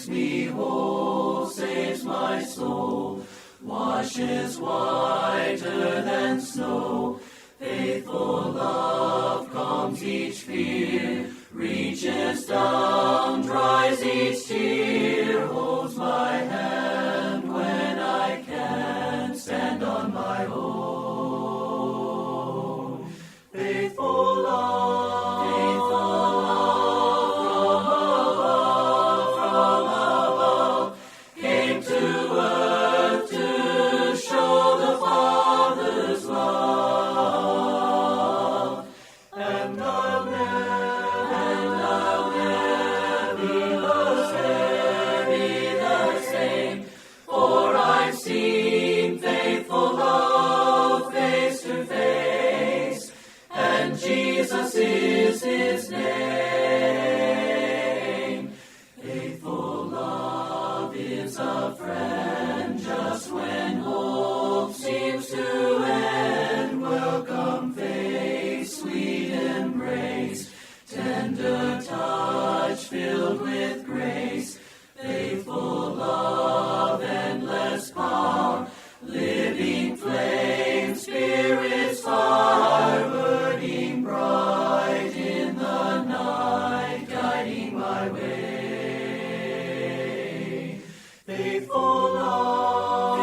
makes me whole, saves my soul, washes whiter than snow. Faithful love calms each fear, reaches down, dries each tear, holds my hand when I can't stand on my own. Faithful love, from above, came to earth to show the Father's love. And I'll never be the same, for I've seen faithful love face to face, and Jesus is his name. Faithful love is a friend just when hope seems to end. Welcome face, sweet embrace, tender touch filled with grace. Faithful love, endless power, living flame, Spirit's fire, burning bright in the night, guiding my way. Faithful love,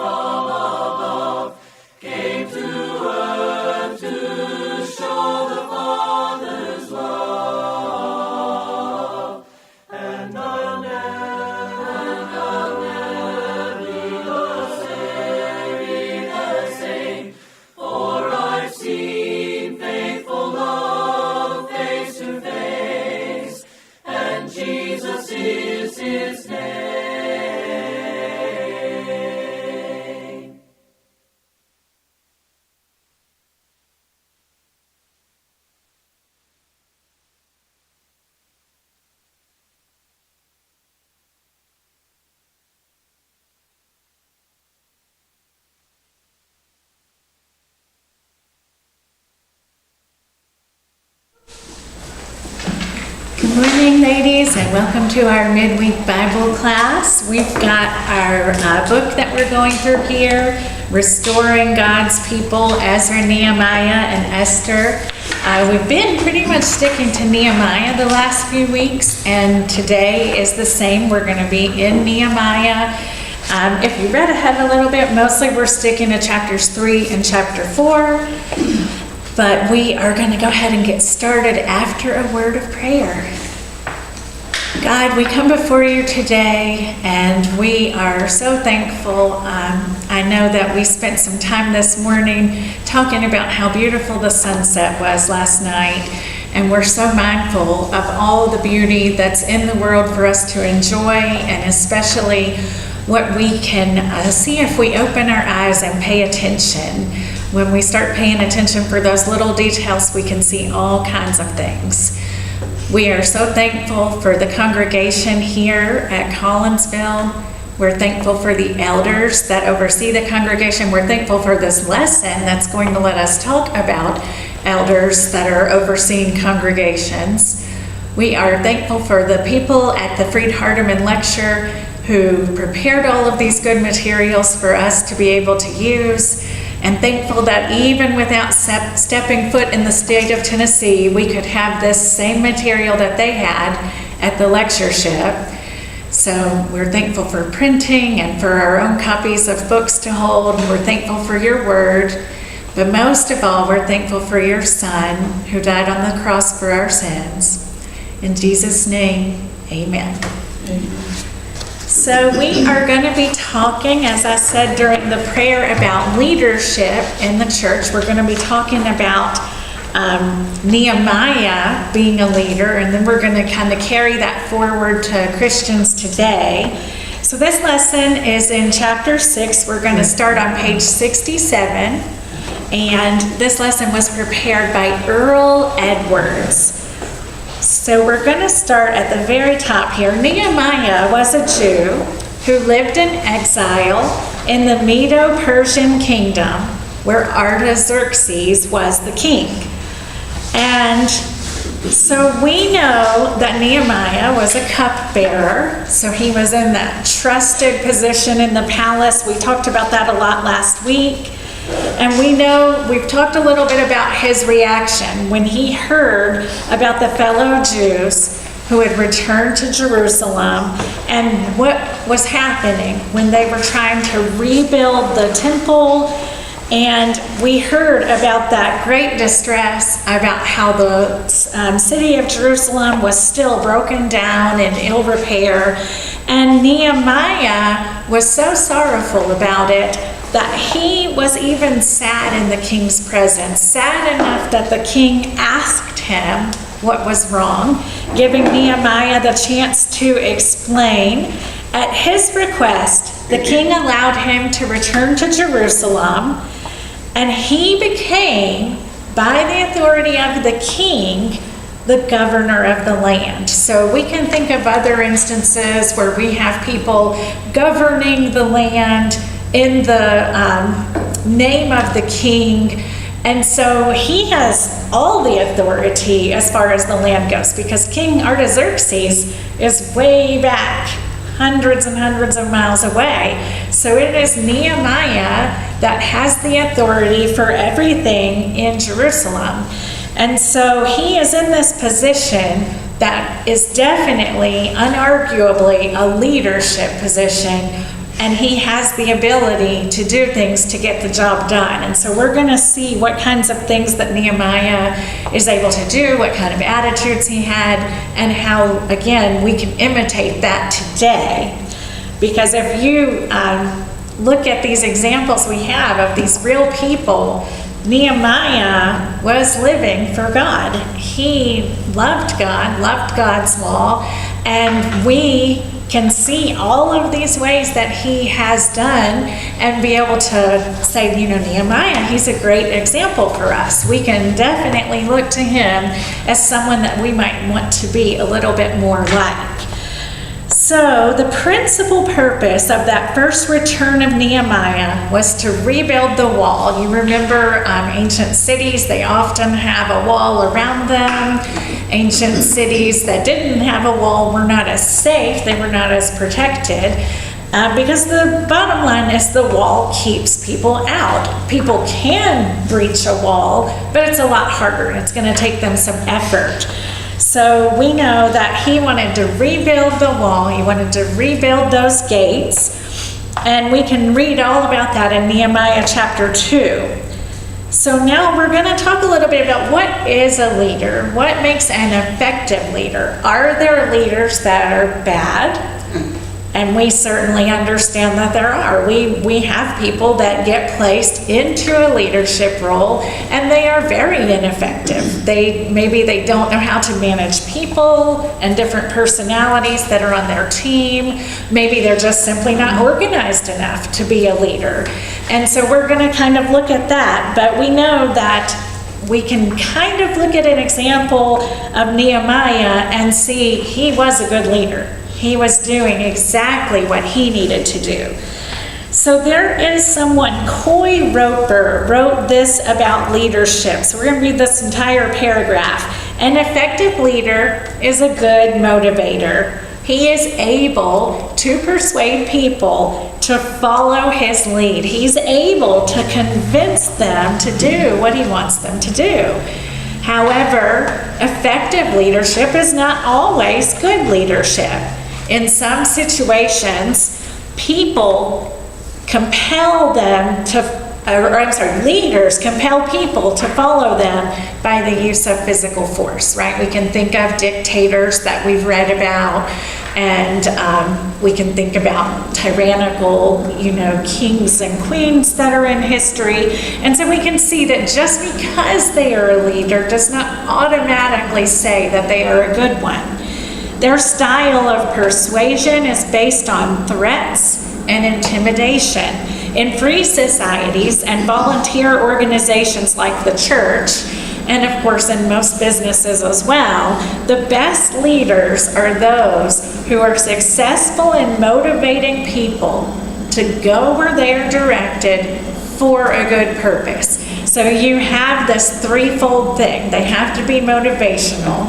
from above, came to earth to show the Father's love. And I'll never be the same, for I've seen faithful love face to face, and Jesus is his name. Good morning, ladies, and welcome to our midweek Bible class. We've got our book that we're going through here, Restoring God's People, Ezra, Nehemiah, and Esther. We've been pretty much sticking to Nehemiah the last few weeks, and today is the same. We're going to be in Nehemiah. If you read ahead a little bit, mostly we're sticking to chapters 3 and chapter 4. But we are going to go ahead and get started after a word of prayer. God, we come before you today, and we are so thankful. I know that we spent some time this morning talking about how beautiful the sunset was last night, and we're so mindful of all the beauty that's in the world for us to enjoy, and especially what we can see if we open our eyes and pay attention. When we start paying attention for those little details, we can see all kinds of things. We are so thankful for the congregation here at Collinsville. We're thankful for the elders that oversee the congregation. We're thankful for this lesson that's going to let us talk about elders that are overseeing congregations. We are thankful for the people at the Freed Hardeman Lecture who prepared all of these good materials for us to be able to use. And thankful that even without stepping foot in the state of Tennessee, we could have this same material that they had at the lectureship. So we're thankful for printing and for our own copies of books to hold. We're thankful for your word. But most of all, we're thankful for your Son who died on the cross for our sins. In Jesus' name, amen. Amen. So we are going to be talking, as I said during the prayer, about leadership in the church. We're going to be talking about Nehemiah being a leader, and then we're going to kind of carry that forward to Christians today. So this lesson is in chapter 6. We're going to start on page 67, and this lesson was prepared by Earl Edwards. So we're going to start at the very top here. Nehemiah was a Jew who lived in exile in the Medo-Persian kingdom where Artaxerxes was the king. And So we know that Nehemiah was a cupbearer, so he was in that trusted position in the palace. We talked about that a lot last week. And we know, we've talked a little bit about his reaction when he heard about the fellow Jews who had returned to Jerusalem and what was happening when they were trying to rebuild the temple. And we heard about that great distress, about how the city of Jerusalem was still broken down and ill repair. And Nehemiah was so sorrowful about it that he was even sad in the king's presence, sad enough that the king asked him what was wrong, giving Nehemiah the chance to explain. At his request, the king allowed him to return to Jerusalem, and he became, by the authority of the king, the governor of the land. So we can think of other instances where we have people governing the land in the name of the king. And so he has all the authority as far as the land goes, because King Artaxerxes is way back, hundreds and hundreds of miles away. So it is Nehemiah that has the authority for everything in Jerusalem. And so he is in this position that is definitely, unarguably, a leadership position, and he has the ability to do things to get the job done. And so we're going to see what kinds of things that Nehemiah is able to do, what kind of attitudes he had, and how, again, we can imitate that today. Because if you look at these examples we have of these real people, Nehemiah was living for God. He loved God's law, and we can see all of these ways that he has done and be able to say, you know, Nehemiah, he's a great example for us. We can definitely look to him as someone that we might want to be a little bit more like. So the principal purpose of that first return of Nehemiah was to rebuild the wall. You remember ancient cities, they often have a wall around them. Ancient cities that didn't have a wall were not as safe, they were not as protected, because the bottom line is the wall keeps people out. People can breach a wall, but it's a lot harder and it's going to take them some effort. So we know that he wanted to rebuild the wall, he wanted to rebuild those gates, and we can read all about that in Nehemiah chapter 2. So now we're going to talk a little bit about what is a leader, what makes an effective leader. Are there leaders that are bad? And we certainly understand that there are. We have people that get placed into a leadership role and they are very ineffective. Maybe they don't know how to manage people and different personalities that are on their team. Maybe they're just simply not organized enough to be a leader. And so we're going to kind of look at that, but we know that we can kind of look at an example of Nehemiah and see he was a good leader. He was doing exactly what he needed to do. So there is someone, Coy Roper, wrote this about leadership. So we're going to read this entire paragraph. An effective leader is a good motivator. He is able to persuade people to follow his lead. He's able to convince them to do what he wants them to do. However, effective leadership is not always good leadership. In some situations, people compel them to, leaders compel people to follow them by the use of physical force, right? We can think of dictators that we've read about, and we can think about tyrannical, kings and queens that are in history. And so we can see that just because they are a leader does not automatically say that they are a good one. Their style of persuasion is based on threats and intimidation. In free societies and volunteer organizations like the church, and of course in most businesses as well, the best leaders are those who are successful in motivating people to go where they are directed for a good purpose. So you have this threefold thing. They have to be motivational.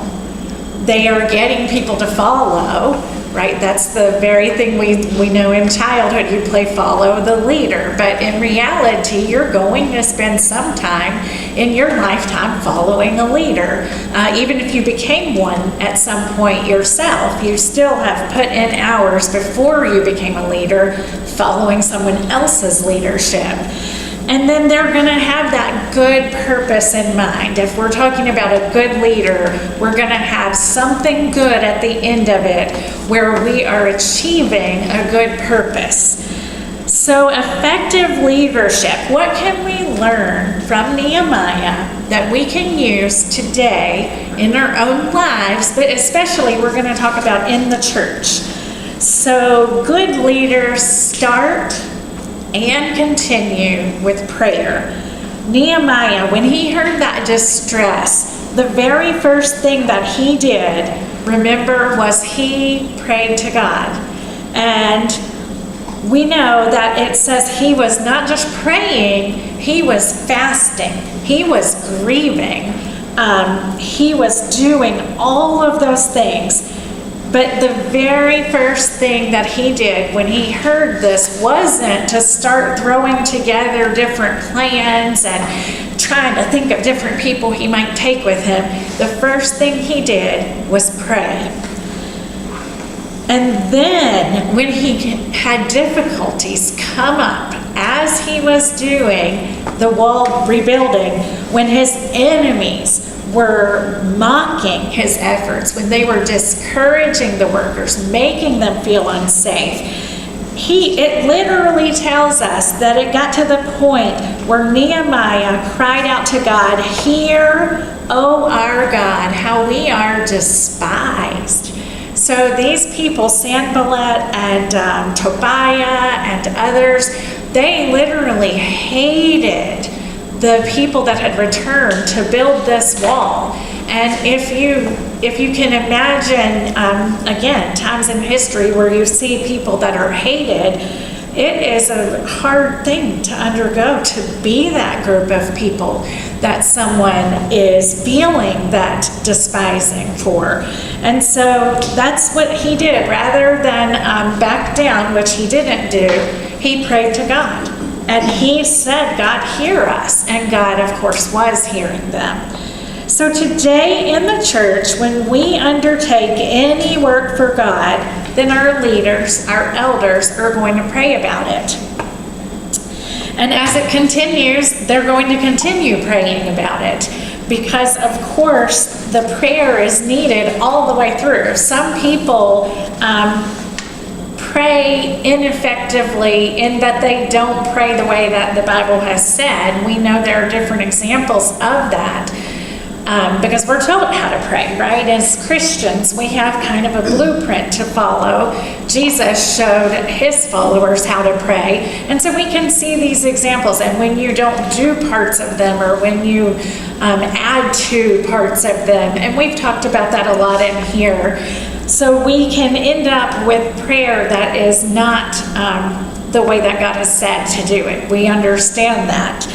they are getting people to follow, right? That's the very thing we know in childhood. You play follow the leader, but in reality, you're going to spend some time in your lifetime following a leader. Even if you became one at some point yourself, you still have put in hours before you became a leader following someone else's leadership. And then they're going to have that good purpose in mind. If we're talking about a good leader, we're going to have something good at the end of it where we are achieving a good purpose. So effective leadership, what can we learn from Nehemiah that we can use today in our own lives, but especially we're going to talk about in the church. So good leaders start and continue with prayer. Nehemiah, when he heard that distress, the very first thing that he did, remember, was he prayed to God. And we know that it says he was not just praying, he was fasting, he was grieving, he was doing all of those things. But the very first thing that he did when he heard this wasn't to start throwing together different plans and trying to think of different people he might take with him. The first thing he did was pray. And then when he had difficulties come up as he was doing the wall rebuilding, when his enemies were mocking his efforts, when they were discouraging the workers, making them feel unsafe, it literally tells us that it got to the point where Nehemiah cried out to God, "Hear, O our God, how we are despised." So these people, Sanballat and Tobiah and others, they literally hated the people that had returned to build this wall. And if you can imagine, again, times in history where you see people that are hated, it is a hard thing to undergo, to be that group of people that someone is feeling that despising for. And so that's what he did. Rather than back down, which he didn't do, he prayed to God. And he said, "God, hear us." And God, of course, was hearing them. So today in the church, when we undertake any work for God, then our leaders, our elders, are going to pray about it. And as it continues, they're going to continue praying about it. Because, of course, the prayer is needed all the way through. Some people pray ineffectively in that they don't pray the way that the Bible has said. We know there are different examples of that because we're told how to pray, right? As Christians, we have kind of a blueprint to follow. Jesus showed his followers how to pray, and so we can see these examples. And when you don't do parts of them, or when you add to parts of them, and we've talked about that a lot in here, so we can end up with prayer that is not the way that God has said to do it. We understand that.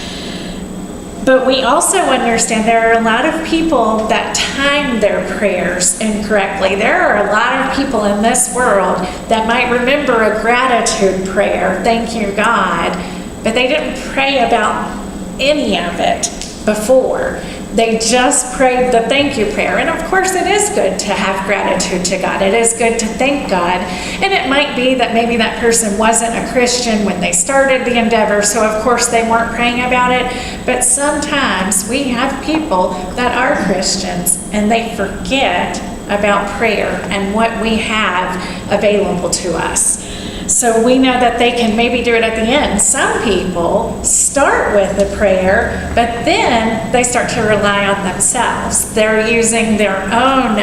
But we also understand there are a lot of people that time their prayers incorrectly. There are a lot of people in this world that might remember a gratitude prayer, "Thank you, God," but they didn't pray about any of it before. They just prayed the thank you prayer. And of course it is good to have gratitude to God. It is good to thank God. And it might be that maybe that person wasn't a Christian when they started the endeavor, so of course they weren't praying about it. But sometimes we have people that are Christians and they forget about prayer and what we have available to us. So we know that they can maybe do it at the end. Some people start with the prayer, but then they start to rely on themselves. They're using their own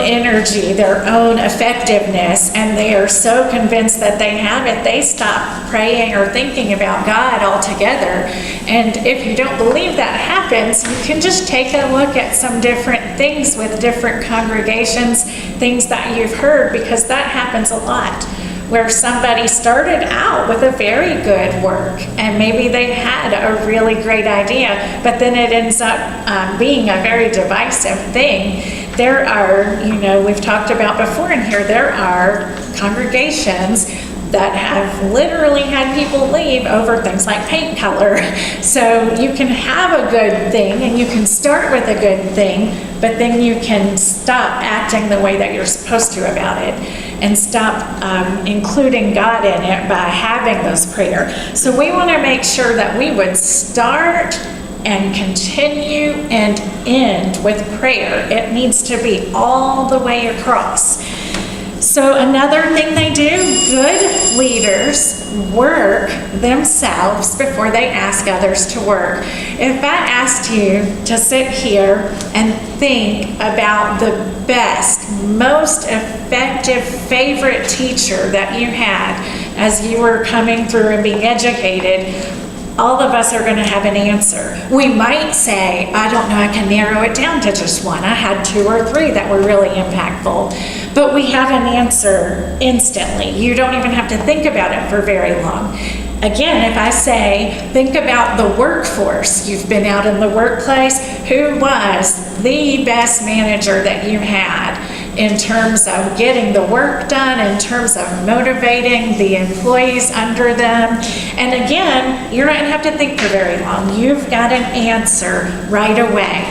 energy, their own effectiveness, and they are so convinced that they have it, they stop praying or thinking about God altogether. And if you don't believe that happens, you can just take a look at some different things with different congregations, things that you've heard, because that happens a lot, where somebody started out with a very good work and maybe they had a really great idea, but then it ends up being a very divisive thing. There are, we've talked about before in here, there are congregations that have literally had people leave over things like paint color. So you can have a good thing and you can start with a good thing, but then you can stop acting the way that you're supposed to about it and stop including God in it by having those prayers. So we want to make sure that we would start and continue and end with prayer. It needs to be all the way across. So another thing they do, good leaders work themselves before they ask others to work. If I asked you to sit here and think about the best, most effective, favorite teacher that you had as you were coming through and being educated, all of us are going to have an answer. We might say, I don't know, I can narrow it down to just one. I had 2 or 3 that were really impactful. But we have an answer instantly. You don't even have to think about it for very long. Again, if I say, think about the workforce. You've been out in the workplace. Who was the best manager that you had in terms of getting the work done, in terms of motivating the employees under them? And again, you're not going to have to think for very long. You've got an answer right away.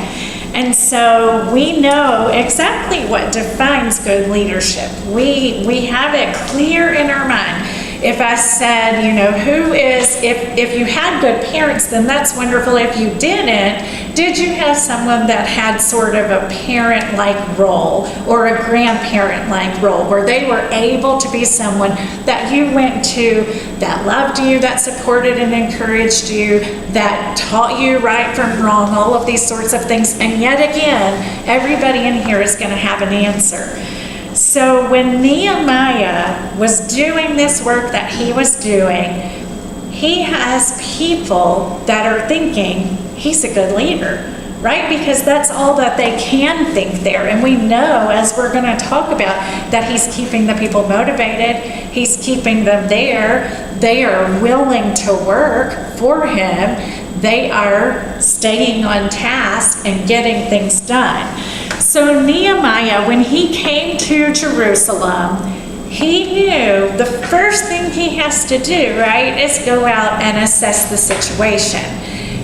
And so we know exactly what defines good leadership. We have it clear in our mind. If I said, who is, if you had good parents, then that's wonderful. If you didn't, did you have someone that had sort of a parent-like role or a grandparent-like role where they were able to be someone that you went to, that loved you, that supported and encouraged you, that taught you right from wrong, all of these sorts of things. And yet again, everybody in here is going to have an answer. So when Nehemiah was doing this work that he was doing, he has people that are thinking he's a good leader, right? Because that's all that they can think there. And we know, as we're going to talk about, that he's keeping the people motivated. He's keeping them there. They are willing to work for him. They are staying on task and getting things done. So Nehemiah, when he came to Jerusalem, he knew the first thing he has to do, right, is go out and assess the situation.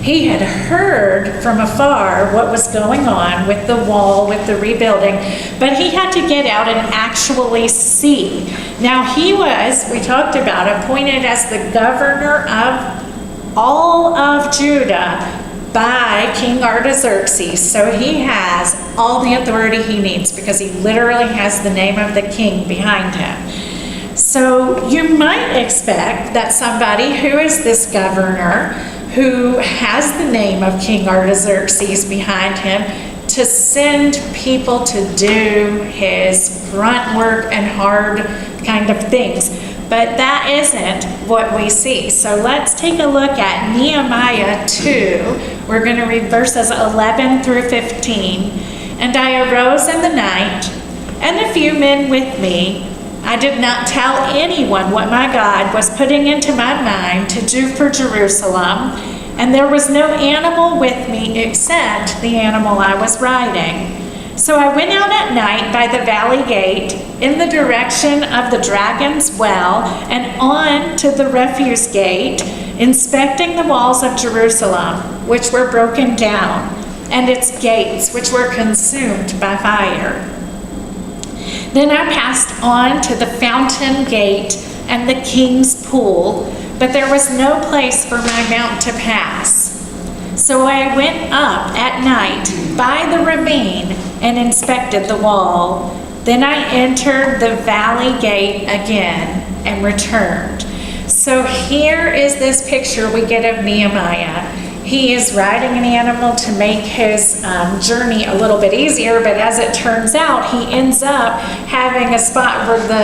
He had heard from afar what was going on with the wall, with the rebuilding, but he had to get out and actually see. Now he was, we talked about, appointed as the governor of all of Judah by King Artaxerxes. So he has all the authority he needs because he literally has the name of the king behind him. So you might expect that somebody who is this governor, who has the name of King Artaxerxes behind him, to send people to do his grunt work and hard kind of things. But that isn't what we see. So let's take a look at Nehemiah 2. We're going to read verses 11 through 15. And I arose in the night, and a few men with me. I did not tell anyone what my God was putting into my mind to do for Jerusalem, and there was no animal with me except the animal I was riding. So I went out at night by the valley gate in the direction of the Dragon's Well and on to the refuse gate, inspecting the walls of Jerusalem, which were broken down, and its gates, which were consumed by fire. Then I passed on to the fountain gate and the king's pool, but there was no place for my mount to pass. So I went up at night by the ravine and inspected the wall. Then I entered the valley gate again and returned. So here is this picture we get of Nehemiah. He is riding an animal to make his journey a little bit easier, but as it turns out, he ends up having a spot where the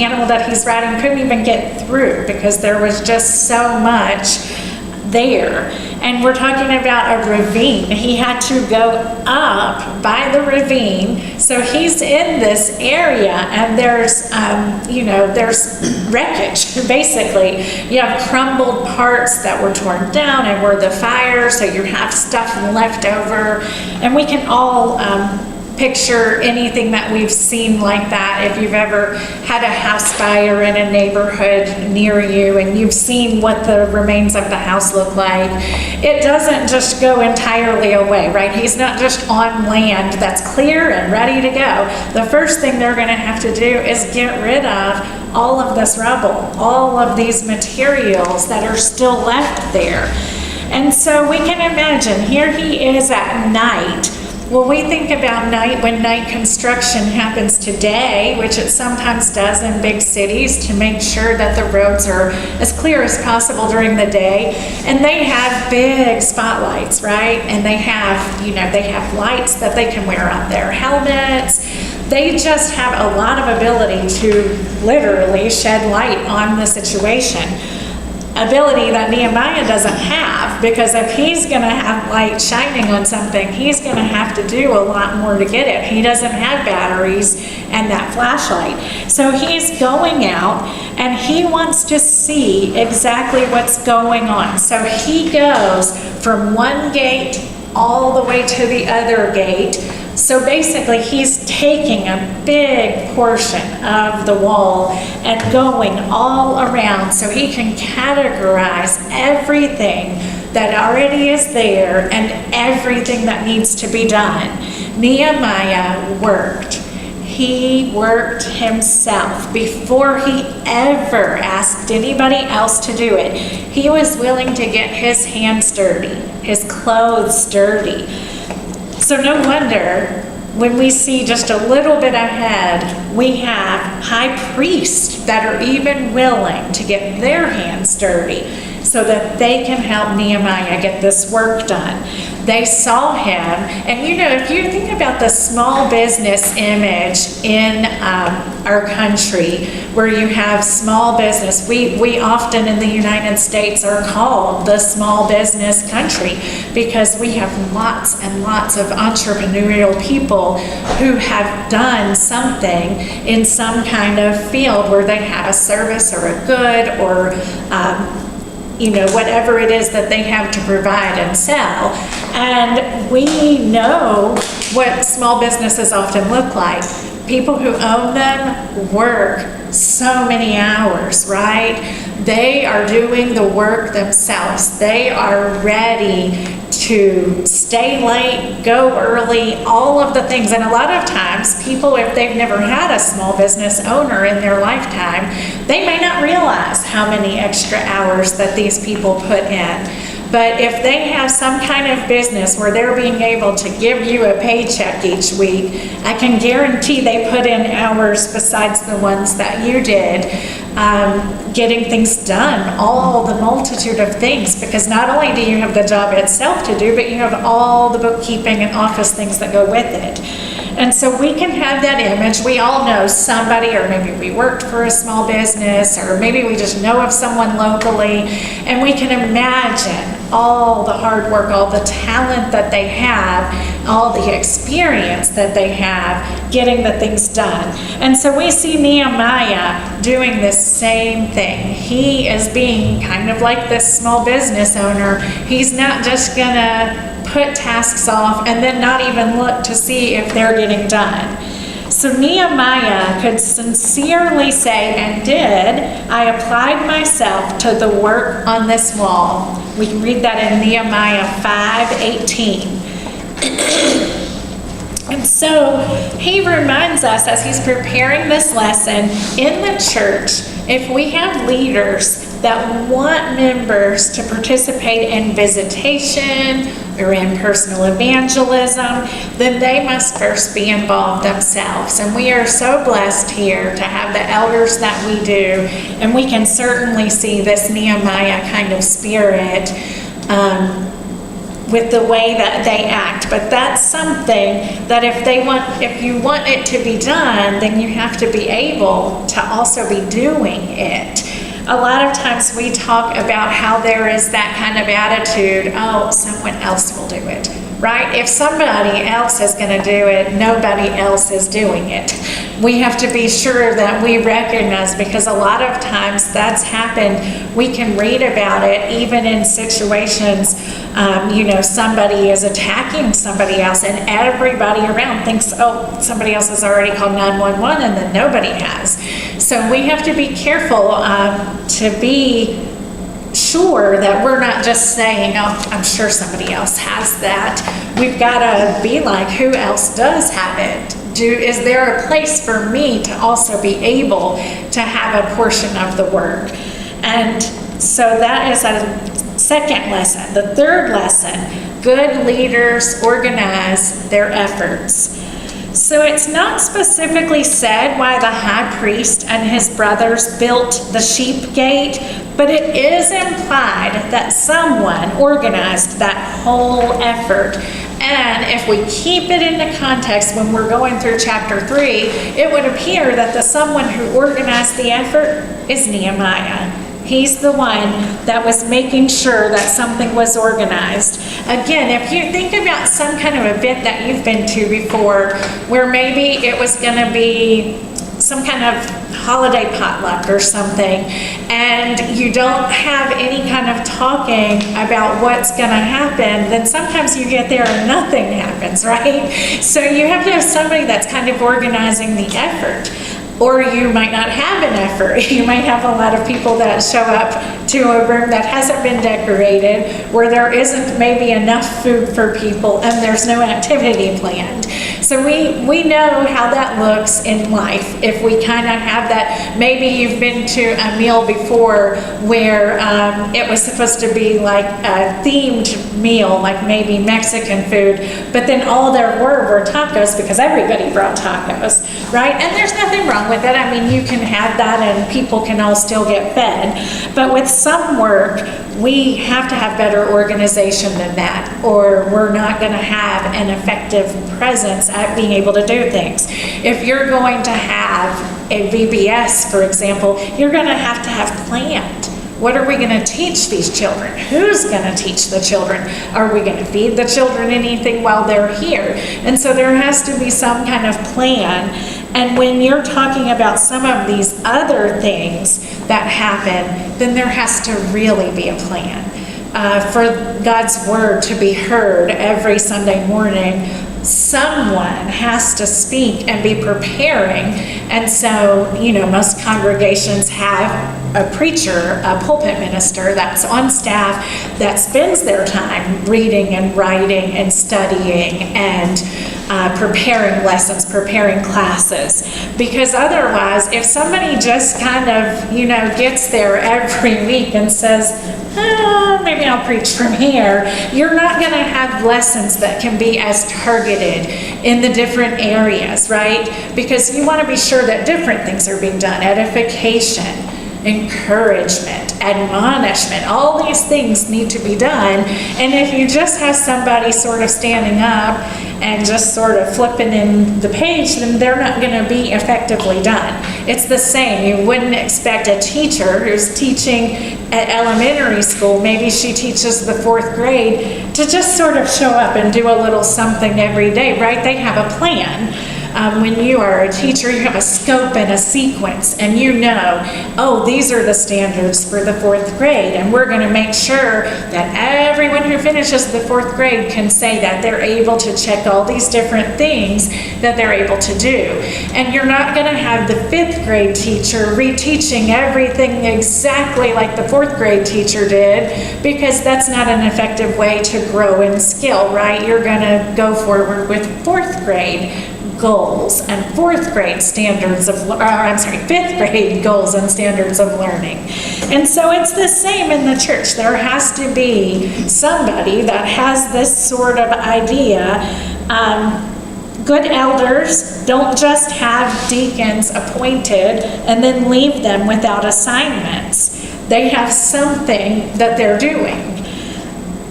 animal that he's riding couldn't even get through because there was just so much there. And we're talking about a ravine. He had to go up by the ravine. So he's in this area, and there's, there's wreckage, basically. You have crumbled parts that were torn down and were the fire, so you have stuff left over. And we can all picture anything that we've seen like that. If you've ever had a house fire in a neighborhood near you and you've seen what the remains of the house look like, it doesn't just go entirely away, right? He's not just on land that's clear and ready to go. The first thing they're going to have to do is get rid of all of this rubble, all of these materials that are still left there. And so we can imagine, here he is at night. Well, we think about night when night construction happens today, which it sometimes does in big cities to make sure that the roads are as clear as possible during the day. And they have big spotlights, right? And they have lights that they can wear on their helmets. They just have a lot of ability to literally shed light on the situation. Ability that Nehemiah doesn't have, because if he's going to have light shining on something, he's going to have to do a lot more to get it. He doesn't have batteries and that flashlight. So he's going out and he wants to see exactly what's going on. So he goes from one gate all the way to the other gate. So basically, he's taking a big portion of the wall and going all around so he can categorize everything that already is there and everything that needs to be done. Nehemiah worked. He worked himself before he ever asked anybody else to do it. He was willing to get his hands dirty, his clothes dirty. So no wonder when we see just a little bit ahead, we have high priests that are even willing to get their hands dirty so that they can help Nehemiah get this work done. They saw him, and if you think about the small business image in our country, where you have small business, we often in the United States are called the small business country because we have lots and lots of entrepreneurial people who have done something in some kind of field where they have a service or a good or whatever it is that they have to provide and sell. And we know what small businesses often look like. People who own them work so many hours, right? They are doing the work themselves. They are ready to stay late, go early, all of the things. And a lot of times people, if they've never had a small business owner in their lifetime, they may not realize how many extra hours that these people put in. But if they have some kind of business where they're being able to give you a paycheck each week, I can guarantee they put in hours besides the ones that you did, getting things done, all the multitude of things, because not only do you have the job itself to do, but you have all the bookkeeping and office things that go with it. And so we can have that image. We all know somebody, or maybe we worked for a small business, or maybe we just know of someone locally, and we can imagine all the hard work, all the talent that they have, all the experience that they have getting the things done. And so we see Nehemiah doing this same thing. He is being kind of like this small business owner. He's not just gonna put tasks off and then not even look to see if they're getting done. So Nehemiah could sincerely say, and did, I applied myself to the work on this wall. We can read that in Nehemiah 5:18. And so he reminds us as he's preparing this lesson in the church, if we have leaders that want members to participate in visitation or in personal evangelism, then they must first be involved themselves. And we are so blessed here to have the elders that we do, and we can certainly see this Nehemiah kind of spirit with the way that they act. But that's something that if you want it to be done, then you have to be able to also be doing it. a lot of times we talk about how there is that kind of attitude, oh, someone else will do it, right? If somebody else is going to do it, nobody else is doing it. We have to be sure that we recognize, because a lot of times that's happened. We can read about it even in situations, somebody is attacking somebody else and everybody around thinks, oh, somebody else has already called 911 and then nobody has. So we have to be careful to be sure that we're not just saying, oh, I'm sure somebody else has that. We've got to be like, who else does have it? Is there a place for me to also be able to have a portion of the work? And so that is a second lesson. The third lesson, good leaders organize their efforts. So it's not specifically said why the high priest and his brothers built the sheep gate, but it is implied that someone organized that whole effort. And if we keep it into context when we're going through chapter 3, it would appear that the someone who organized the effort is Nehemiah. He's the one that was making sure that something was organized. Again, if you think about some kind of event that you've been to before, where maybe it was going to be some kind of holiday potluck or something, and you don't have any kind of talking about what's going to happen, then sometimes you get there and nothing happens, right? So you have to have somebody that's kind of organizing the effort. Or you might not have an effort. You might have a lot of people that show up to a room that hasn't been decorated, where there isn't maybe enough food for people and there's no activity planned. So we know how that looks in life if we kind of have that. Maybe you've been to a meal before where it was supposed to be like a themed meal, like maybe Mexican food, but then all there were tacos because everybody brought tacos, right? And there's nothing wrong with it. I mean, you can have that and people can all still get fed. But with some work, we have to have better organization than that, or we're not going to have an effective presence at being able to do things. If you're going to have a VBS, for example, you're going to have planned. What are we going to teach these children? Who's going to teach the children? Are we going to feed the children anything while they're here? And so there has to be some kind of plan. And when you're talking about some of these other things that happen, then there has to really be a plan. For God's word to be heard every Sunday morning, someone has to speak and be preparing. And so, most congregations have a preacher, a pulpit minister that's on staff that spends their time reading and writing and studying and preparing lessons, preparing classes. Because otherwise, if somebody just kind of, gets there every week and says, maybe I'll preach from here, you're not going to have lessons that can be as targeted in the different areas, right? Because you want to be sure that different things are being done. Edification, encouragement, admonishment, all these things need to be done. And if you just have somebody sort of standing up and just sort of flipping in the page, then they're not going to be effectively done. It's the same. You wouldn't expect a teacher who's teaching at elementary school, maybe she teaches the 4th grade, to just sort of show up and do a little something every day, right? They have a plan. When you are a teacher, you have a scope and a sequence, and these are the standards for the 4th grade, and we're going to make sure that everyone who finishes the 4th grade can say that they're able to check all these different things that they're able to do. And you're not going to have the 5th grade teacher reteaching everything exactly like the 4th grade teacher did, because that's not an effective way to grow in skill, right? You're going to go forward with 4th grade goals and 4th grade standards of, 5th grade goals and standards of learning. And so it's the same in the church. There has to be somebody that has this sort of idea. Good elders don't just have deacons appointed and then leave them without assignments. They have something that they're doing.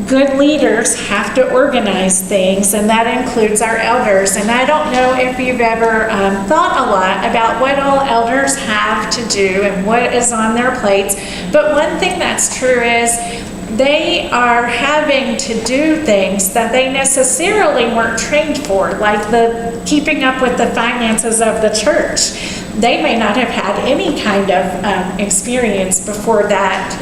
good leaders have to organize things, and that includes our elders. And I don't know if you've ever thought a lot about what all elders have to do and what is on their plates, but one thing that's true is they are having to do things that they necessarily weren't trained for, like the keeping up with the finances of the church. They may not have had any kind of experience before that,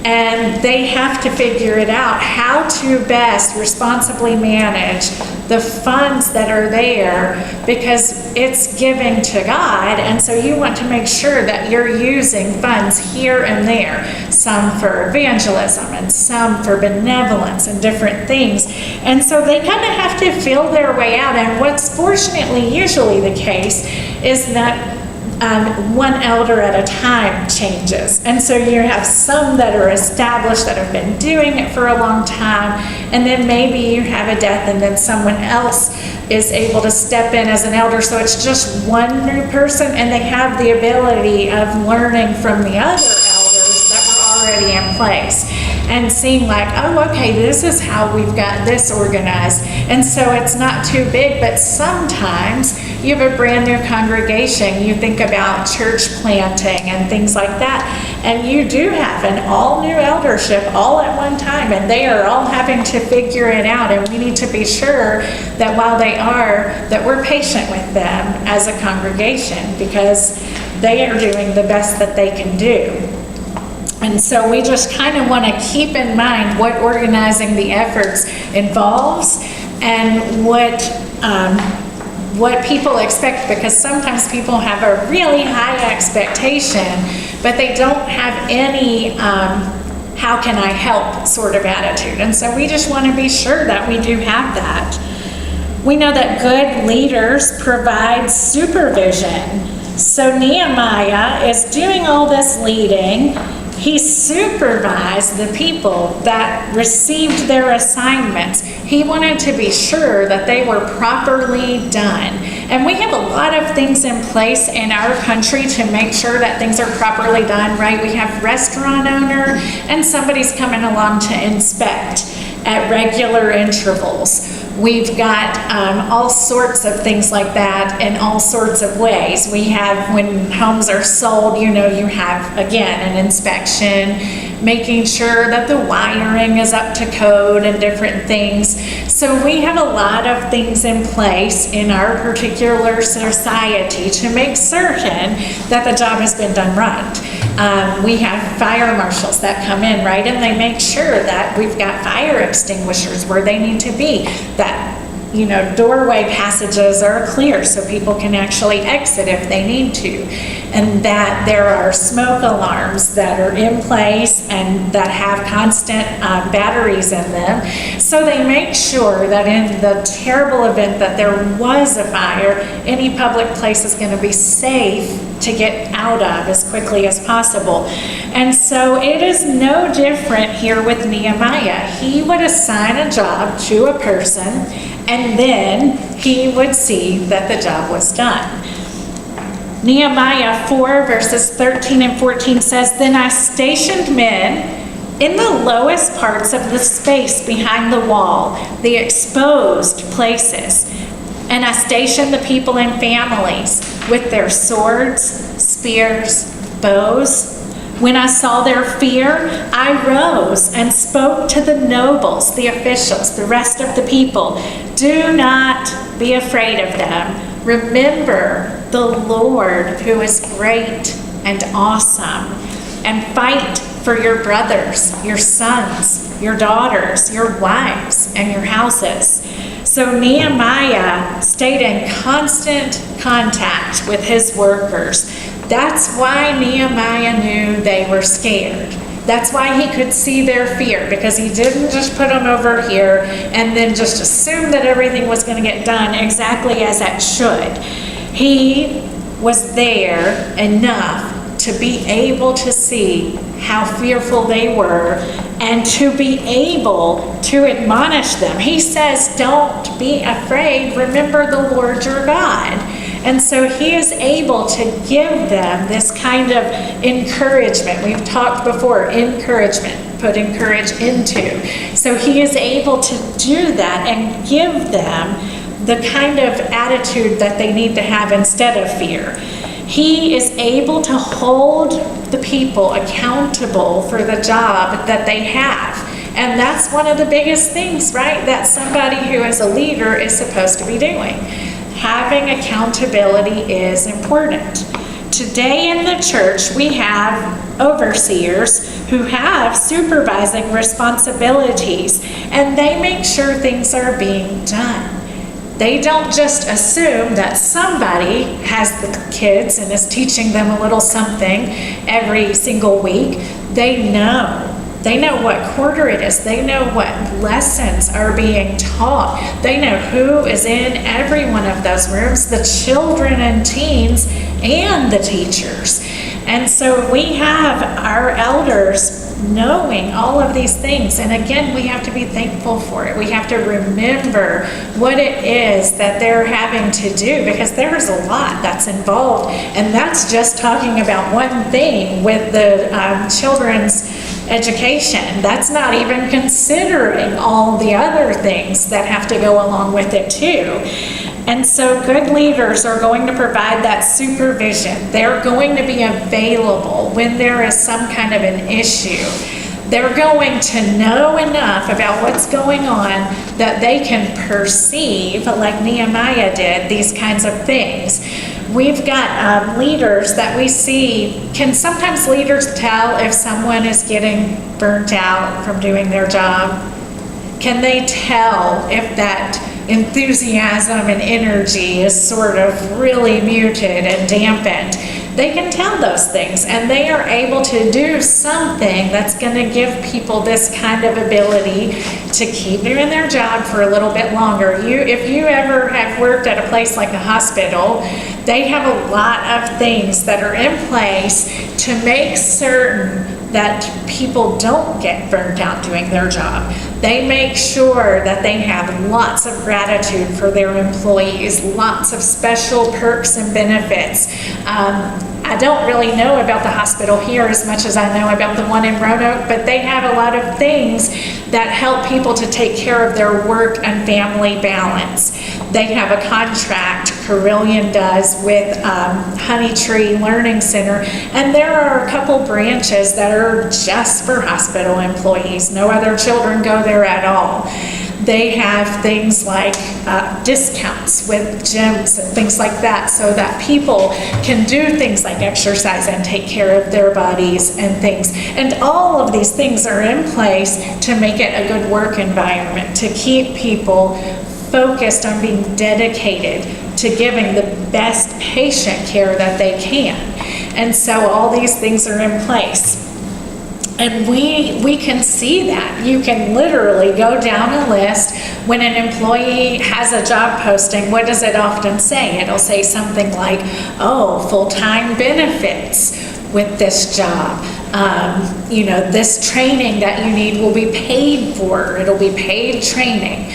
and they have to figure it out how to best responsibly manage the funds that are there, because it's giving to God, and so you want to make sure that you're using funds here and there, some for evangelism and some for benevolence and different things. And so they kind of have to feel their way out, and what's fortunately usually the case is that one elder at a time changes. And so you have some that are established that have been doing it for a long time, and then maybe you have a death and then someone else is able to step in as an elder. So it's just one new person, and they have the ability of learning from the other elders that were already in place and seeing like, oh, okay, this is how we've got this organized. And so it's not too big, but sometimes you have a brand new congregation. You think about church planting and things like that, and you do have an all new eldership all at one time, and they are all having to figure it out, and we need to be sure that while they are, that we're patient with them as a congregation, because they are doing the best that they can do. And so we just kind of want to keep in mind what organizing the efforts involves and what people expect, because sometimes people have a really high expectation, but they don't have any how can I help sort of attitude. And so we just want to be sure that we do have that. We know that good leaders provide supervision. So Nehemiah is doing all this leading. He supervised the people that received their assignments. He wanted to be sure that they were properly done. And we have a lot of things in place in our country to make sure that things are properly done, right? We have restaurant owner, and somebody's coming along to inspect at regular intervals. We've got all sorts of things like that in all sorts of ways. We have, when homes are sold, you have, again, an inspection, making sure that the wiring is up to code and different things. So we have a lot of things in place in our particular society to make certain that the job has been done right. We have fire marshals that come in, right, and they make sure that we've got fire extinguishers where they need to be, that doorway passages are clear so people can actually exit if they need to, and that there are smoke alarms that are in place and that have constant batteries in them. So they make sure that in the terrible event that there was a fire, any public place is going to be safe to get out of as quickly as possible. And so it is no different here with Nehemiah. He would assign a job to a person, and then he would see that the job was done. Nehemiah 4 verses 13 and 14 says, "Then I stationed men in the lowest parts of the space behind the wall, the exposed places. And I stationed the people in families with their swords, spears, bows. When I saw their fear, I rose and spoke to the nobles, the officials, the rest of the people. Do not be afraid of them. Remember the Lord, who is great and awesome, and fight for your brothers, your sons, your daughters, your wives, and your houses." So Nehemiah stayed in constant contact with his workers. That's why Nehemiah knew they were scared. That's why he could see their fear, because he didn't just put them over here and then just assume that everything was going to get done exactly as it should. He was there enough to be able to see how fearful they were and to be able to admonish them. He says, don't be afraid, remember the Lord your God. And so he is able to give them this kind of encouragement. We've talked before, encouragement, putting courage into. So he is able to do that and give them the kind of attitude that they need to have instead of fear. He is able to hold the people accountable for the job that they have. And that's one of the biggest things, right, that somebody who is a leader is supposed to be doing. Having accountability is important. Today in the church, we have overseers who have supervising responsibilities, and they make sure things are being done. They don't just assume that somebody has the kids and is teaching them a little something every single week. They know. They know what quarter it is. They know what lessons are being taught. They know who is in every one of those rooms, the children and teens and the teachers. And so we have our elders knowing all of these things. And again, we have to be thankful for it. We have to remember what it is that they're having to do, because there's a lot that's involved. And that's just talking about one thing with the children's education. That's not even considering all the other things that have to go along with it too. And so good leaders are going to provide that supervision. They're going to be available when there is some kind of an issue. They're going to know enough about what's going on that they can perceive, like Nehemiah did, these kinds of things. We've got leaders that we see. Can sometimes leaders tell if someone is getting burnt out from doing their job? Can they tell if that enthusiasm and energy is sort of really muted and dampened? They can tell those things, and they are able to do something that's going to give people this kind of ability to keep doing their job for a little bit longer. If you ever have worked at a place like a hospital, they have a lot of things that are in place to make certain that people don't get burnt out doing their job. They make sure that they have lots of gratitude for their employees, lots of special perks and benefits. I don't really know about the hospital here as much as I know about the one in Roanoke, but they have a lot of things that help people to take care of their work and family balance. They have a contract, Carillion does, with Honeytree Learning Center, and there are a couple branches that are just for hospital employees. No other children go there at all. They have things like discounts with gyms and things like that, so that people can do things like exercise and take care of their bodies and things. And all of these things are in place to make it a good work environment, to keep people focused on being dedicated to giving the best patient care that they can. And so all these things are in place. And we can see that. You can literally go down a list. When an employee has a job posting, what does it often say? It'll say something like, oh, full-time benefits with this job. This training that you need will be paid for. It'll be paid training.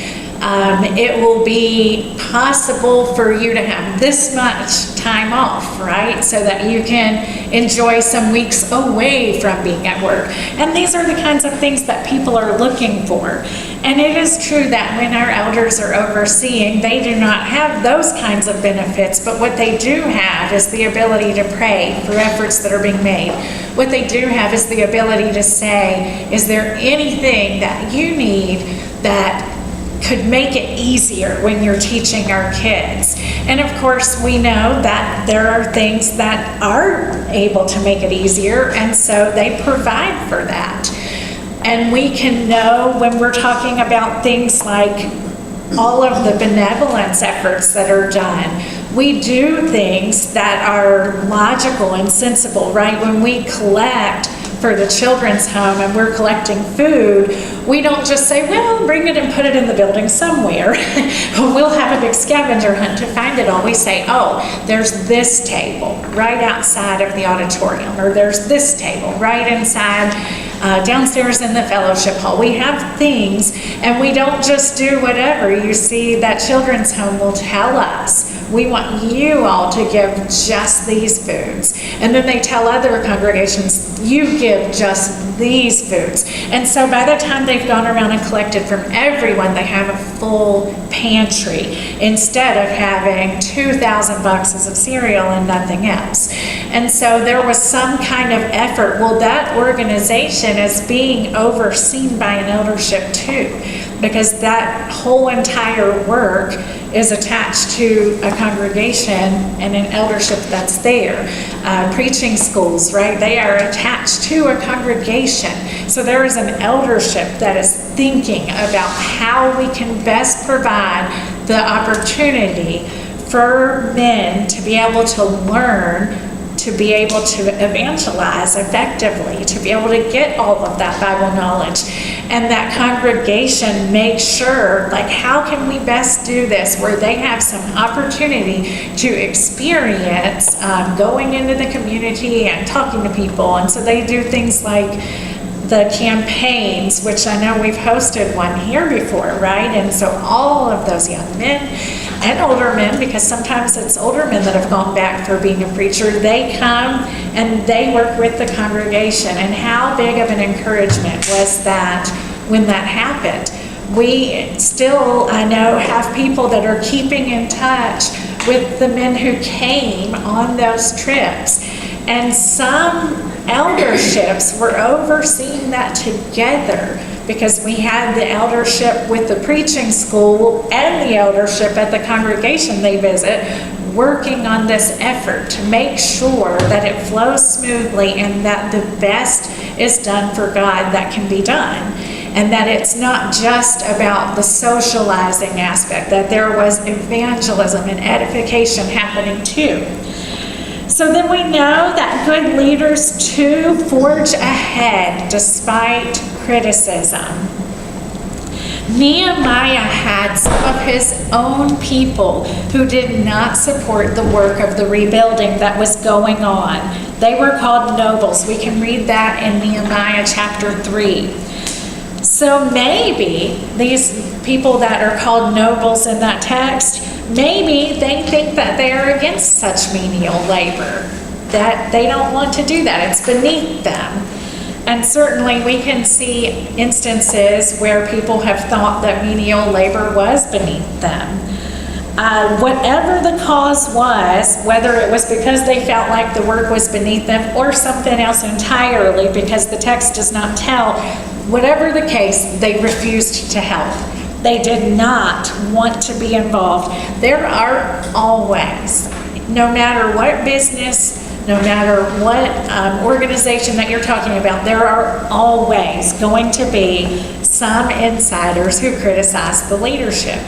It will be possible for you to have this much time off, right? So that you can enjoy some weeks away from being at work. And these are the kinds of things that people are looking for. And it is true that when our elders are overseeing, they do not have those kinds of benefits, but what they do have is the ability to pray for efforts that are being made. What they do have is the ability to say, is there anything that you need that could make it easier when you're teaching our kids? And of course, we know that there are things that are able to make it easier, and so they provide for that. And we can know when we're talking about things like all of the benevolence efforts that are done, we do things that are logical and sensible, right? When we collect for the children's home and we're collecting food, we don't just say, well, bring it and put it in the building somewhere. We'll have a big scavenger hunt to find it all. We say, oh, there's this table right outside of the auditorium, or there's this table right inside downstairs in the fellowship hall. We have things, and we don't just do whatever. You see, that children's home will tell us, we want you all to give just these foods. And then they tell other congregations, you give just these foods. And so by the time they've gone around and collected from everyone, they have a full pantry instead of having 2,000 boxes of cereal and nothing else. And so there was some kind of effort. Well, that organization is being overseen by an eldership too, because that whole entire work is attached to a congregation and an eldership that's there. Preaching schools, right? They are attached to a congregation. So there is an eldership that is thinking about how we can best provide the opportunity for men to be able to learn, to be able to evangelize effectively, to be able to get all of that Bible knowledge. And that congregation makes sure, like, how can we best do this where they have some opportunity to experience going into the community and talking to people. And so they do things like the campaigns, which I know we've hosted one here before, right? And so all of those young men and older men, because sometimes it's older men that have gone back for being a preacher, they come and they work with the congregation. And how big of an encouragement was that when that happened? We still, I know, have people that are keeping in touch with the men who came on those trips. And some elderships were overseeing that together, because we had the eldership with the preaching school and the eldership at the congregation they visit, working on this effort to make sure that it flows smoothly and that the best is done for God that can be done. And that it's not just about the socializing aspect, that there was evangelism and edification happening too. So then we know that good leaders too forge ahead despite criticism. Nehemiah had some of his own people who did not support the work of the rebuilding that was going on. They were called nobles. We can read that in Nehemiah chapter 3. So maybe these people that are called nobles in that text, maybe they think that they are against such menial labor, that they don't want to do that. It's beneath them. And certainly we can see instances where people have thought that menial labor was beneath them. Whatever the cause was, whether it was because they felt like the work was beneath them or something else entirely, because the text does not tell, whatever the case, they refused to help. They did not want to be involved. There are always, no matter what business, no matter what organization that you're talking about, there are always going to be some insiders who criticize the leadership,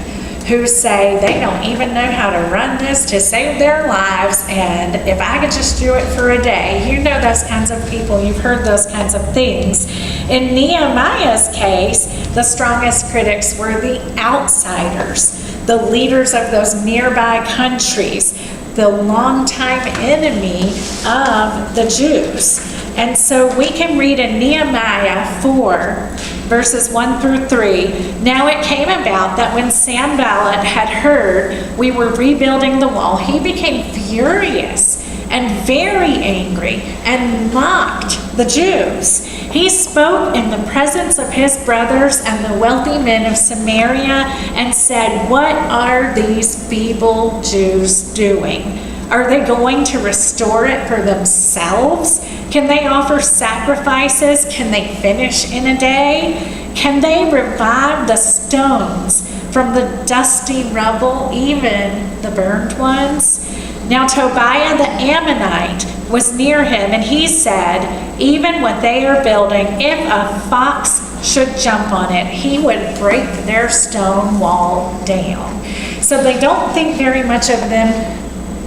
who say they don't even know how to run this to save their lives, and if I could just do it for a day. You know those kinds of people. You've heard those kinds of things. In Nehemiah's case, the strongest critics were the outsiders, the leaders of those nearby countries, the longtime enemy of the Jews. And so we can read in Nehemiah 4, verses 1 through 3. Now it came about that when Sanballat had heard we were rebuilding the wall, he became furious and very angry and mocked the Jews. He spoke in the presence of his brothers and the wealthy men of Samaria and said, "What are these feeble Jews doing? Are they going to restore it for themselves? Can they offer sacrifices? Can they finish in a day? Can they revive the stones from the dusty rubble, even the burned ones?" Now Tobiah the Ammonite was near him, and he said, "Even what they are building, if a fox should jump on it, he would break their stone wall down." So they don't think very much of them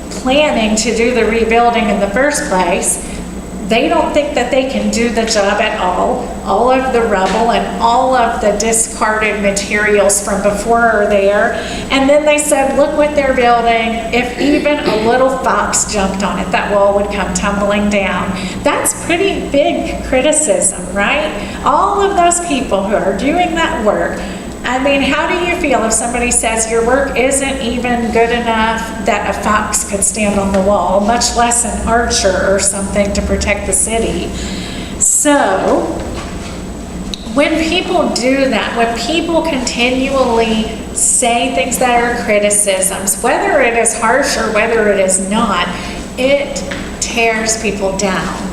planning to do the rebuilding in the first place. They don't think that they can do the job at all. All of the rubble and all of the discarded materials from before are there. And then they said, look what they're building. If even a little fox jumped on it, that wall would come tumbling down. That's pretty big criticism, right? All of those people who are doing that work, I mean, how do you feel if somebody says your work isn't even good enough that a fox could stand on the wall, much less an archer or something to protect the city? So, when people do that, when people continually say things that are criticisms, whether it is harsh or whether it is not, it tears people down.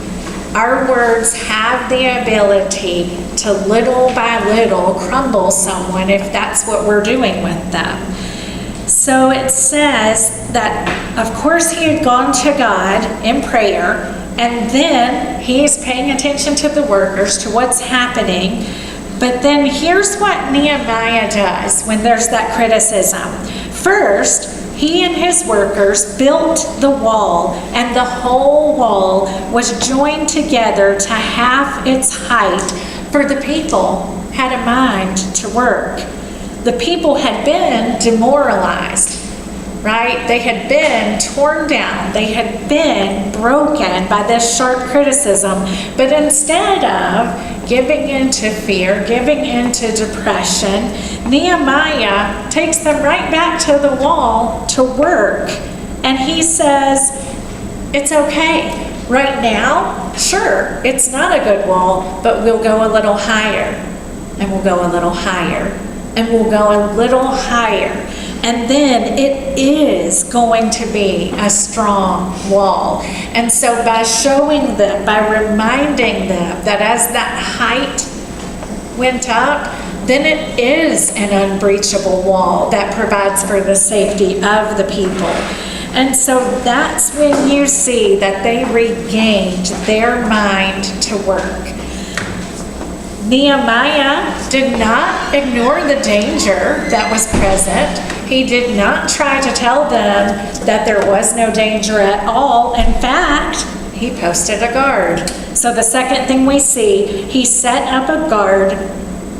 Our words have the ability to little by little crumble someone if that's what we're doing with them. So it says that, of course, he had gone to God in prayer, and then he's paying attention to the workers, to what's happening. But then here's what Nehemiah does when there's that criticism. First, he and his workers built the wall, and the whole wall was joined together to half its height, for the people had a mind to work. The people had been demoralized, right? They had been torn down. They had been broken by this sharp criticism. But instead of giving into fear, giving into depression, Nehemiah takes them right back to the wall to work. And he says, it's okay. Right now, sure, it's not a good wall, but we'll go a little higher, and we'll go a little higher, and we'll go a little higher. And then it is going to be a strong wall. And so by showing them, by reminding them that as that height went up, then it is an unbreachable wall that provides for the safety of the people. And so that's when you see that they regained their mind to work. Nehemiah did not ignore the danger that was present. He did not try to tell them that there was no danger at all. In fact, he posted a guard. So the second thing we see, he set up a guard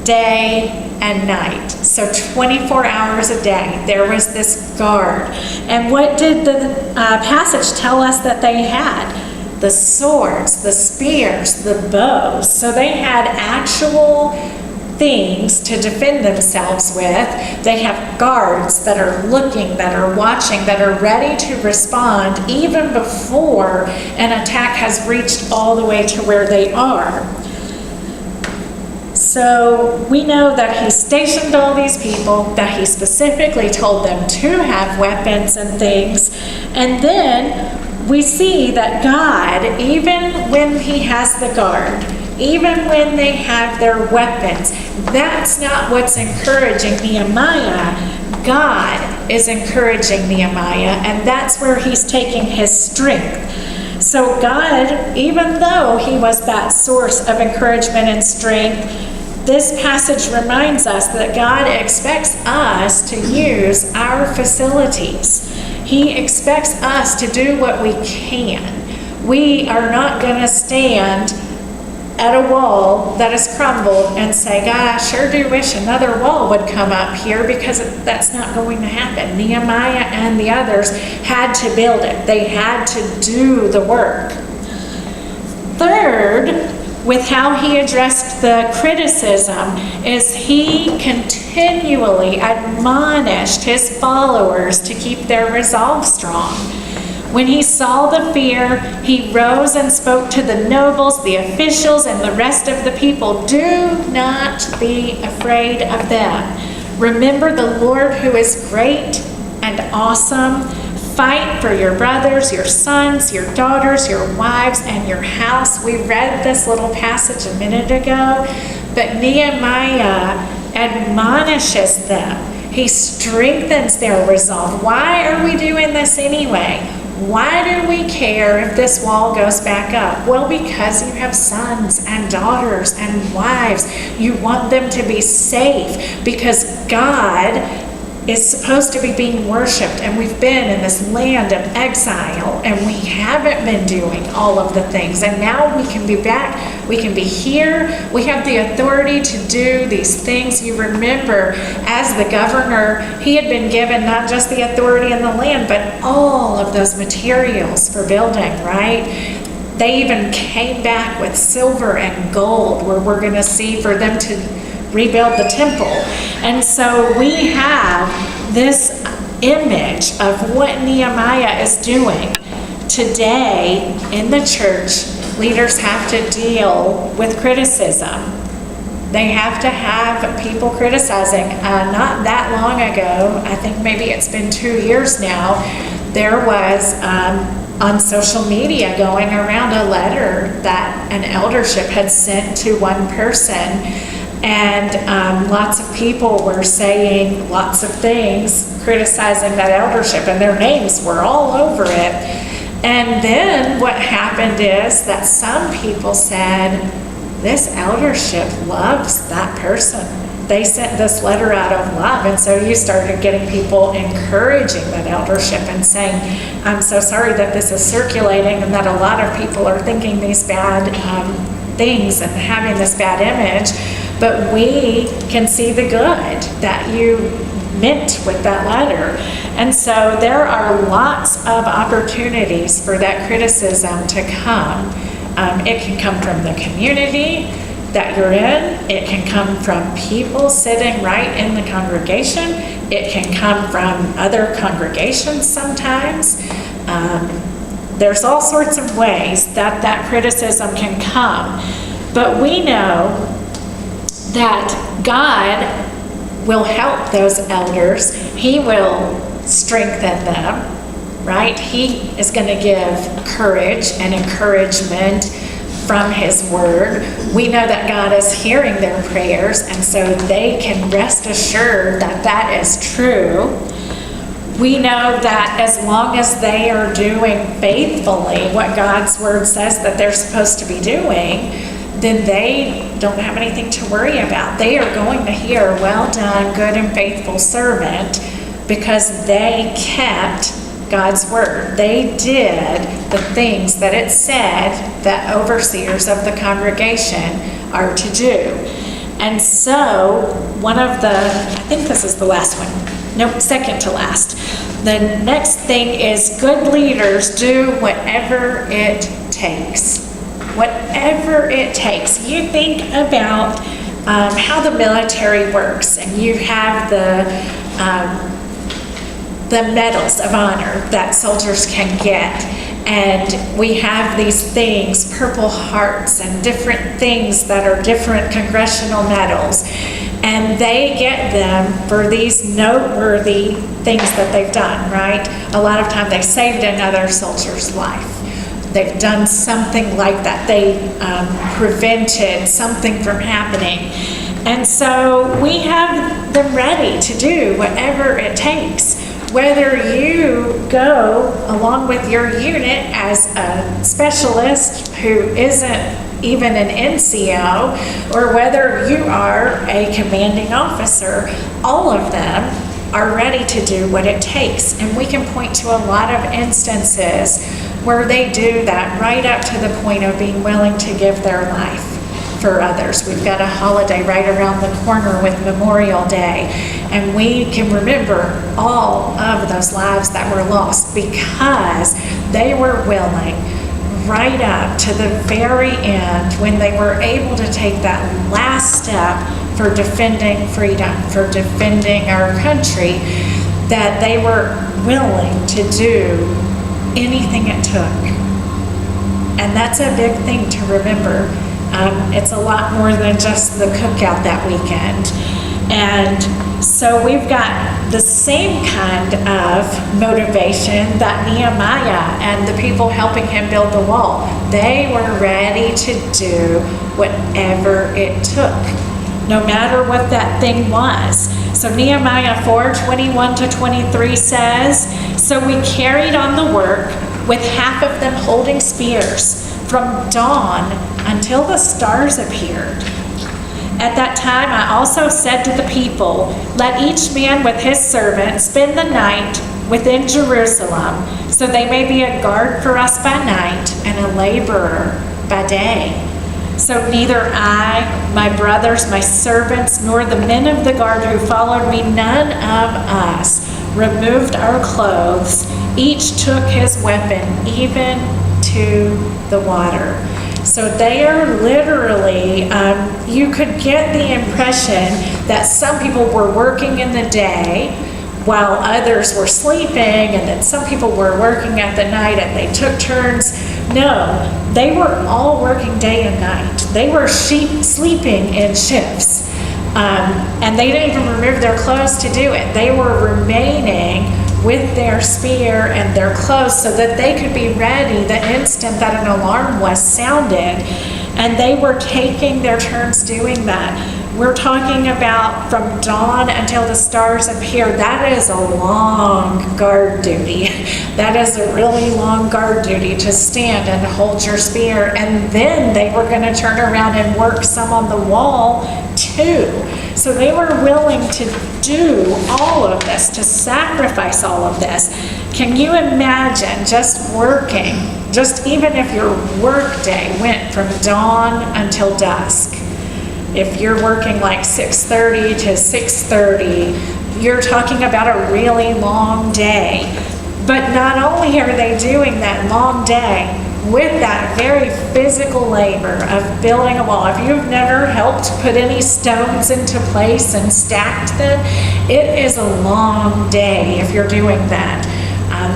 day and night. So 24 hours a day, there was this guard. And what did the passage tell us that they had? The swords, the spears, the bows. So they had actual things to defend themselves with. They have guards that are looking, that are watching, that are ready to respond even before an attack has reached all the way to where they are. So we know that he stationed all these people, that he specifically told them to have weapons and things. And then we see that God, even when he has the guard, even when they have their weapons, that's not what's encouraging Nehemiah. God is encouraging Nehemiah, and that's where he's taking his strength. So God, even though he was that source of encouragement and strength, this passage reminds us that God expects us to use our facilities. He expects us to do what we can. We are not going to stand at a wall that is crumbled and say, God, I sure do wish another wall would come up here, because that's not going to happen. Nehemiah and the others had to build it. They had to do the work. Third, with how he addressed the criticism, is he continually admonished his followers to keep their resolve strong. When he saw the fear, he rose and spoke to the nobles, the officials, and the rest of the people. Do not be afraid of them. Remember the Lord who is great and awesome. Fight for your brothers, your sons, your daughters, your wives, and your house. We read this little passage a minute ago, but Nehemiah admonishes them. He strengthens their resolve. Why are we doing this anyway? Why do we care if this wall goes back up? Well, because you have sons and daughters and wives. You want them to be safe, because God is supposed to be being worshiped, and we've been in this land of exile, and we haven't been doing all of the things, and now we can be back, we can be here, we have the authority to do these things. You remember, as the governor, he had been given not just the authority in the land, but all of those materials for building, right? They even came back with silver and gold, where we're going to see, for them to rebuild the temple. And so we have this image of what Nehemiah is doing. Today in the church, leaders have to deal with criticism. They have to have people criticizing. Not that long ago, I think maybe it's been 2 years now, there was on social media going around a letter that an eldership had sent to one person. And lots of people were saying lots of things, criticizing that eldership, and their names were all over it. And then what happened is that some people said, this eldership loves that person. They sent this letter out of love. And so you started getting people encouraging that eldership and saying, I'm so sorry that this is circulating and that a lot of people are thinking these bad things and having this bad image. But we can see the good that you meant with that letter. And so there are lots of opportunities for that criticism to come. It can come from the community that you're in. It can come from people sitting right in the congregation. It can come from other congregations sometimes. There's all sorts of ways that that criticism can come. But we know that God will help those elders. He will strengthen them, right? He is going to give courage and encouragement from His Word. We know that God is hearing their prayers, and so they can rest assured that that is true. We know that as long as they are doing faithfully what God's Word says that they're supposed to be doing, then they don't have anything to worry about. They are going to hear, well done, good and faithful servant, because they kept God's Word. They did the things that it said that overseers of the congregation are to do. And so one of the, I think this is the last one. Nope, second to last. The next thing is good leaders do whatever it takes. Whatever it takes. You think about how the military works, and you have the medals of honor that soldiers can get, and we have these things, Purple Hearts and different things that are different congressional medals, and they get them for these noteworthy things that they've done, right? A lot of time they saved another soldier's life. They've done something like that. They prevented something from happening. And so we have them ready to do whatever it takes. Whether you go along with your unit as a specialist who isn't even an NCO, or whether you are a commanding officer, all of them are ready to do what it takes. And we can point to a lot of instances where they do that right up to the point of being willing to give their life for others. We've got a holiday right around the corner with Memorial Day, and we can remember all of those lives that were lost because they were willing right up to the very end, when they were able to take that last step for defending freedom, for defending our country, that they were willing to do anything it took. And that's a big thing to remember. It's a lot more than just the cookout that weekend. And so we've got the same kind of motivation that Nehemiah and the people helping him build the wall. They were ready to do whatever it took, no matter what that thing was. So Nehemiah 4:21-23 says, "So we carried on the work with half of them holding spears from dawn until the stars appeared. At that time I also said to the people, let each man with his servant spend the night within Jerusalem, so they may be a guard for us by night and a laborer by day. So neither I, my brothers, my servants, nor the men of the guard who followed me, none of us removed our clothes. Each took his weapon, even to the water. So they are literally, you could get the impression that some people were working in the day while others were sleeping, and then some people were working at the night and they took turns. No, they were all working day and night. They were sleeping in shifts. And they didn't even remove their clothes to do it. They were remaining with their spear and their clothes so that they could be ready the instant that an alarm was sounded. And they were taking their turns doing that. We're talking about from dawn until the stars appear. That is a long guard duty. That is a really long guard duty to stand and hold your spear. And then they were going to turn around and work some on the wall too. So they were willing to do all of this, to sacrifice all of this. Can you imagine just working, just even if your work day went from dawn until dusk? If you're working like 6:30 to 6:30, you're talking about a really long day. But not only are they doing that long day with that very physical labor of building a wall. If you've never helped put any stones into place and stacked them, it is a long day if you're doing that.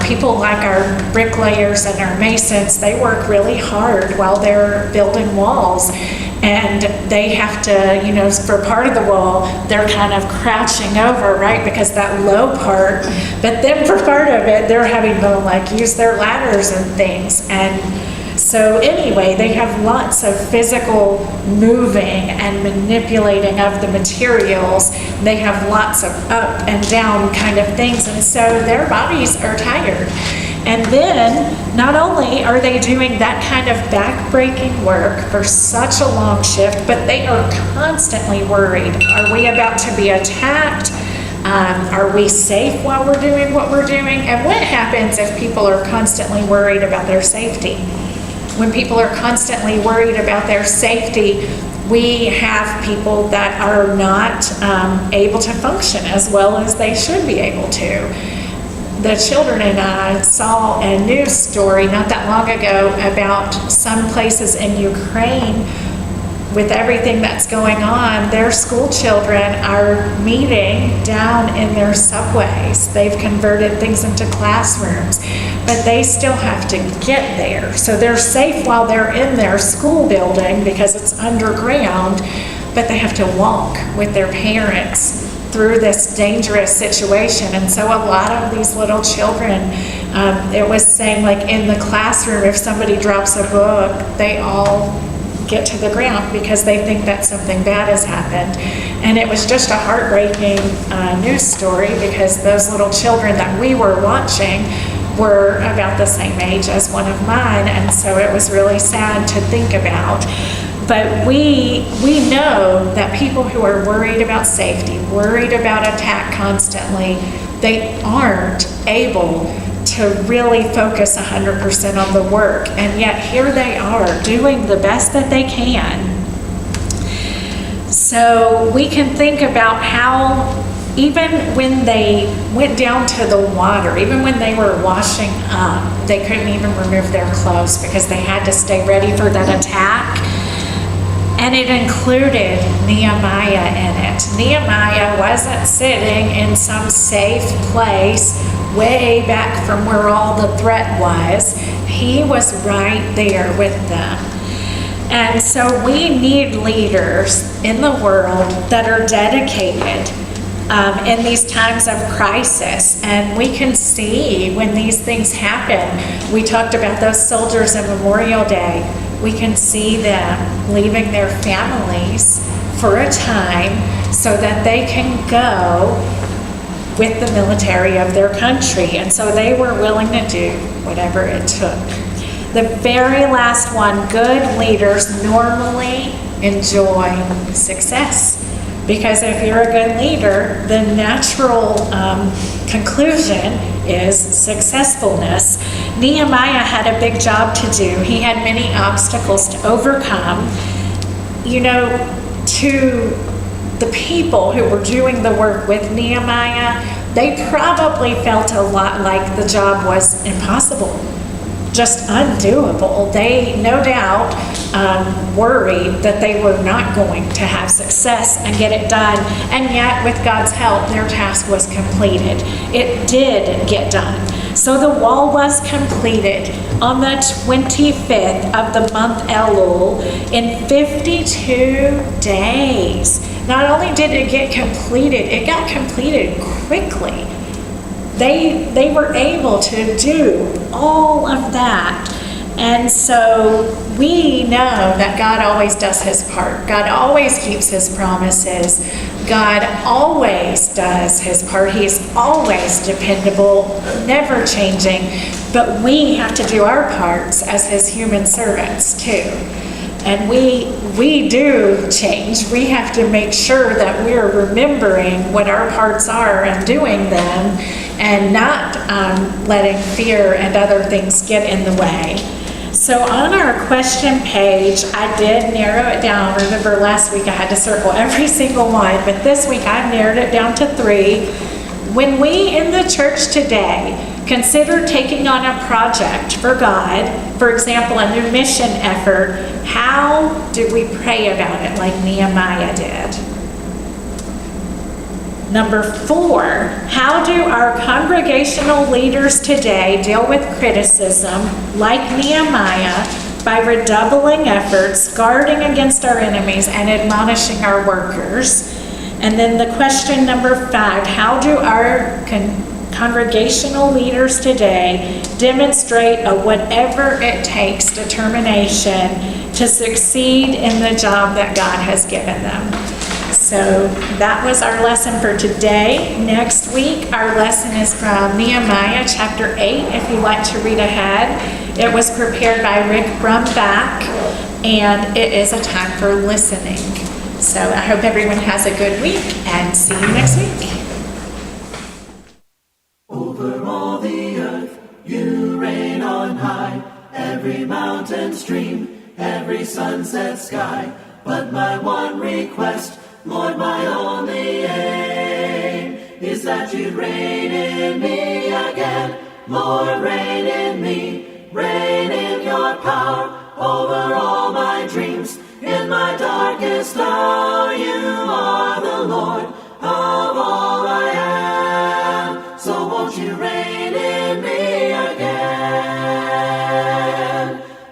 People like our bricklayers and our masons, they work really hard while they're building walls. And they have to, for part of the wall, they're kind of crouching over, right? Because that low part, but then for part of it, they're having to use their ladders and things. And so anyway, they have lots of physical moving and manipulating of the materials. They have lots of up and down kind of things. And so their bodies are tired. And then, not only are they doing that kind of back-breaking work for such a long shift, but they are constantly worried. Are we about to be attacked? Are we safe while we're doing what we're doing? And what happens if people are constantly worried about their safety? When people are constantly worried about their safety, we have people that are not able to function as well as they should be able to. The children and I saw a news story not that long ago about some places in Ukraine with everything that's going on. Their school children are meeting down in their subways. They've converted things into classrooms, but they still have to get there. So they're safe while they're in their school building because it's underground, but they have to walk with their parents through this dangerous situation. And so a lot of these little children, it was saying in the classroom, if somebody drops a book, they all get to the ground because they think that something bad has happened. And it was just a heartbreaking news story because those little children that we were watching were about the same age as one of mine. And so it was really sad to think about. But we know that people who are worried about safety, worried about attack constantly, they aren't able to really focus 100% on the work. And yet here they are doing the best that they can. So we can think about how even when they went down to the water, even when they were washing up, they couldn't even remove their clothes because they had to stay ready for that attack. And it included Nehemiah in it. Nehemiah wasn't sitting in some safe place way back from where all the threat was. He was right there with them. And so we need leaders in the world that are dedicated in these times of crisis. And we can see when these things happen. We talked about those soldiers on Memorial Day. We can see them leaving their families for a time so that they can go with the military of their country. And so they were willing to do whatever it took. The very last one, good leaders normally enjoy success. Because if you're a good leader, the natural conclusion is successfulness. Nehemiah had a big job to do. He had many obstacles to overcome. To the people who were doing the work with Nehemiah, they probably felt a lot like the job was impossible, just undoable. They, no doubt, worried that they were not going to have success and get it done. And yet, with God's help, their task was completed. It did get done. So the wall was completed on the 25th of the month Elul in 52 days. Not only did it get completed, it got completed quickly. They were able to do all of that. And so we know that God always does his part. God always keeps his promises. God always does his part. He's always dependable, never changing. But we have to do our parts as his human servants too. And we do change. We have to make sure that we're remembering what our parts are and doing them, and not letting fear and other things get in the way. So on our question page, I did narrow it down. Remember last week I had to circle every single one, but this week I've narrowed it down to 3. When we in the church today consider taking on a project for God, for example, a new mission effort, how do we pray about it like Nehemiah did? Number 4, how do our congregational leaders today deal with criticism like Nehemiah by redoubling efforts, guarding against our enemies, and admonishing our workers? And then the question number 5, how do our congregational leaders today demonstrate a whatever it takes determination to succeed in the job that God has given them? So that was our lesson for today. Next week, our lesson is from Nehemiah chapter 8, if you'd like to read ahead. It was prepared by Rick Brumback, and it is a time for listening. So I hope everyone has a good week, and see you next week. Over all the earth, you reign on high, every mountain stream, every sunset sky. But my one request, Lord, my only aim, is that you'd reign in me again. Lord, reign in me, reign in your power, over all my dreams. In my darkest hour, you are the Lord of all I am. So won't you reign in me again?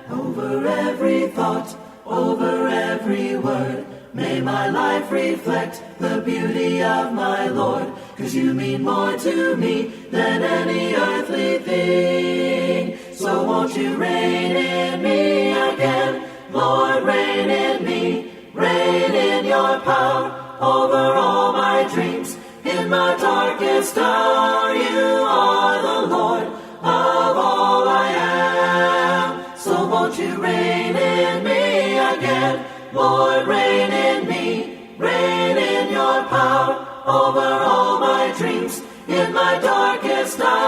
Over every thought, over every word, may my life reflect the beauty of my Lord. 'Cause you mean more to me than any earthly thing. So won't you reign in me again? Lord, reign in me, reign in your power, over all my dreams. In my darkest hour, you are the Lord of all I am. So won't you reign in me again? Lord, reign in me, reign in your power, over all my dreams. In my darkest hour,